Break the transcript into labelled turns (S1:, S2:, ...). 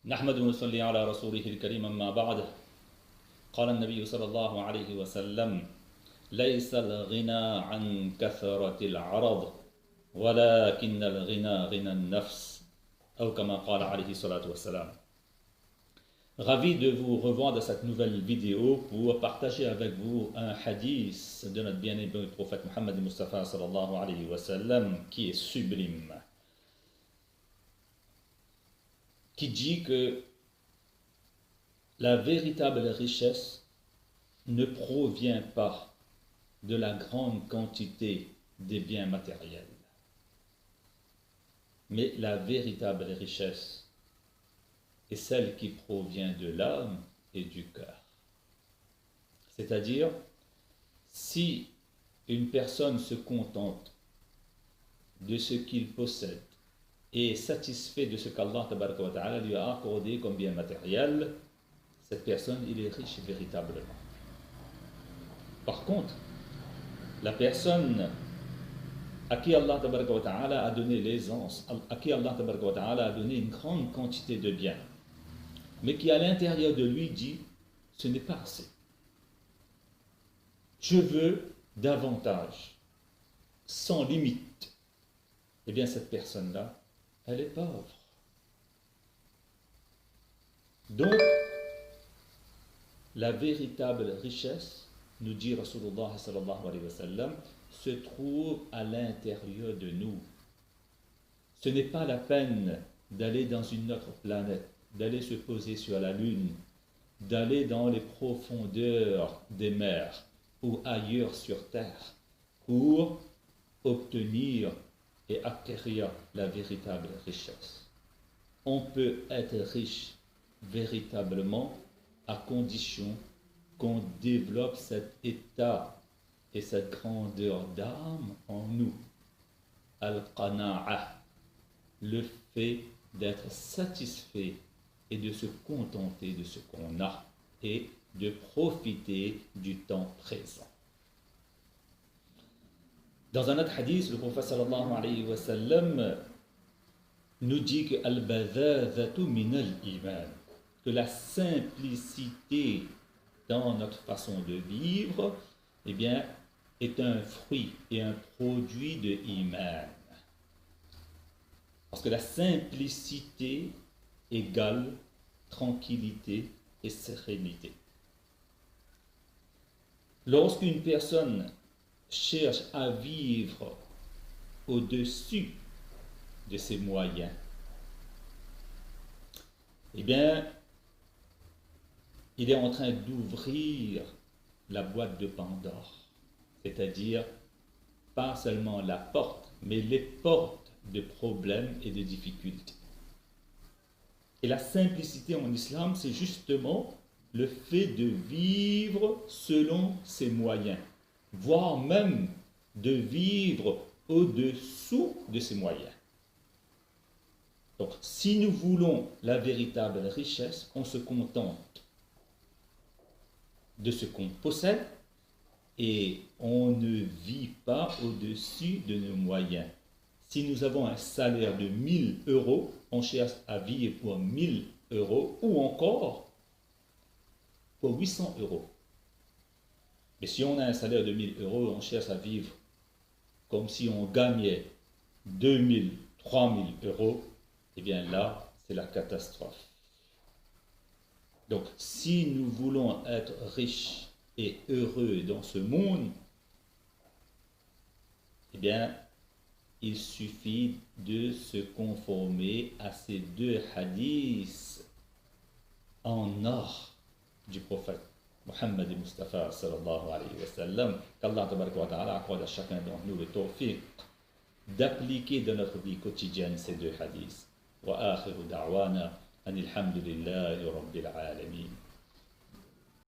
S1: نحمد ونصلي على رسوله الكريم أما بعد قال النبي صلى الله عليه وسلم ليس الغنى عن كثرة العرض ولكن الغنى غنى النفس أو كما قال عليه الصلاة والسلام. Ravi de vous revoir dans cette nouvelle vidéo pour partager avec vous un hadith de notre bien-aimé prophète Mohammed Mustafa sallallahu alayhi wa sallam qui est sublime, qui dit que la véritable richesse ne provient pas de la grande quantité des biens matériels, mais la véritable richesse est celle qui provient de l'âme et du cœur. C'est-à-dire, si une personne se contente de ce qu'il possède et est satisfait de ce qu'Allah lui a accordé comme bien matériel, cette personne, il est riche véritablement. Par contre, la personne à qui Allah a donné l'aisance, à qui Allah a donné une grande quantité de biens, mais qui à l'intérieur de lui dit, ce n'est pas assez. Je veux davantage, sans limite. Eh bien, cette personne-là, elle est pauvre. Donc, la véritable richesse, nous dit Rasulullah sallallahu alayhi wa sallam, se trouve à l'intérieur de nous. Ce n'est pas la peine d'aller dans une autre planète, d'aller se poser sur la lune, d'aller dans les profondeurs des mers ou ailleurs sur terre pour obtenir et acquérir la véritable richesse. On peut être riche véritablement à condition qu'on développe cet état et cette grandeur d'âme en nous. Al-Qana'a, le fait d'être satisfait et de se contenter de ce qu'on a et de profiter du temps présent. Dans un autre hadith, le prophète sallallahu alayhi wa sallam nous dit que al-badhadhatu min al-iman, que la simplicité dans notre façon de vivre, eh bien, est un fruit et un produit de iman. Parce que la simplicité égale tranquillité et sérénité. Lorsqu'une personne cherche à vivre au-dessus de ses moyens, eh bien, il est en train d'ouvrir la boîte de Pandore, c'est-à-dire pas seulement la porte, mais les portes de problèmes et de difficultés. Et la simplicité en islam, c'est justement le fait de vivre selon ses moyens, voire même de vivre au-dessous de ses moyens. Donc, si nous voulons la véritable richesse, on se contente de ce qu'on possède et on ne vit pas au-dessus de nos moyens. Si nous avons un salaire de 1000 euros, on cherche à vivre pour 1000 euros ou encore pour 800 euros. Mais si on a un salaire de 1000 euros, on cherche à vivre comme si on gagnait 2000, 3000 euros, eh bien là, c'est la catastrophe. Donc, si nous voulons être riches et heureux dans ce monde, eh bien, il suffit de se conformer à ces deux hadiths en or du prophète Mohammed Mustafa sallallahu alayhi wa sallam, qu'Allah tabaraka wa ta'ala accorde à chacun d'entre nous le tawfiq d'appliquer dans notre vie quotidienne ces deux hadiths. Wa akhiru da'wana anil hamdulillahi rabbil alamin.